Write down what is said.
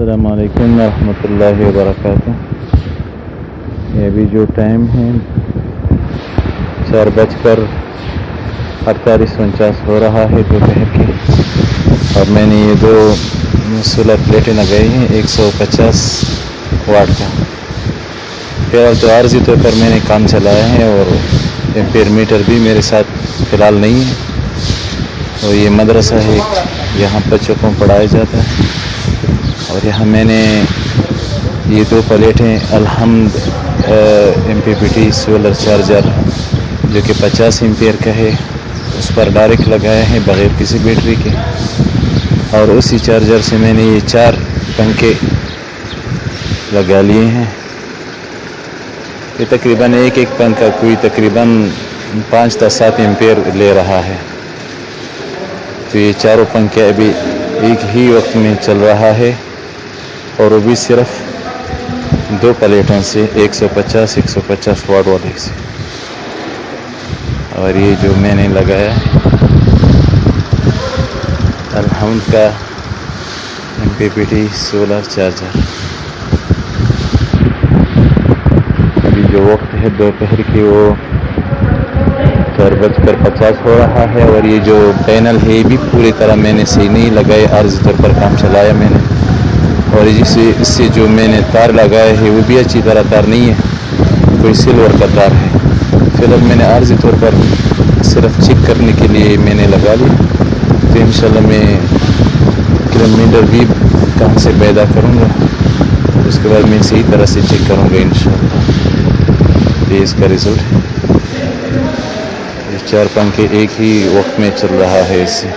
السلام علیکم ورحمۃ اللہ وبرکاتہ۔ یہ ابھی جو ٹائم ہے 4:48 ہو رہا ہے دوپہر کے، اور میں نے یہ دو سولر پلیٹیں لگائی ہیں 150 واٹ کا۔ فی الحال تو عارضی طور پر میں نے کام چلایا ہے، اور ایمپیئر میٹر بھی میرے ساتھ فی الحال نہیں ہے، اور یہ مدرسہ ہے، یہاں بچوں کو پڑھایا جاتا ہے۔ اور یہاں میں نے یہ دو پلیٹیں الحمد MPPT سولر چارجر جو کہ 50 ایمپیئر کا ہے، اس پر ڈائریکٹ لگائے ہیں بغیر کسی بیٹری کے، اور اسی چارجر سے میں نے یہ 4 پنکھے لگا لیے ہیں۔ یہ تقریباً ایک پنکھا کوئی تقریباً 5 تا 7 ایمپیئر لے رہا ہے، تو یہ چاروں پنکھے ابھی ایک ہی وقت میں چل رہا ہے، اور وہ بھی صرف 2 پلیٹوں سے 150 واٹ والے سے۔ اور یہ جو میں نے لگایا ہے الحمد کا MPPT سولر چارجر۔ ابھی جو وقت ہے دوپہر کی وہ 4:50 ہو رہا ہے، اور یہ جو پینل ہے یہ بھی پوری طرح میں نے صحیح نہیں لگائے، عارضی طور پر کام چلایا میں نے، اور اس سے جو میں نے تار لگایا ہے وہ بھی اچھی طرح تار نہیں ہے، کوئی سلور کا تار ہے۔ فی الحال میں نے عارضی طور پر صرف چیک کرنے کے لیے میں نے لگا لی، تو انشاءاللہ میں کلومیٹر بھی کہاں سے پیدا کروں گا، اس کے بعد میں صحیح طرح سے چیک کروں گا انشاءاللہ۔ یہ اس کا رزلٹ ہے، یہ 4 پنکھے ایک ہی وقت میں چل رہا ہے اس سے۔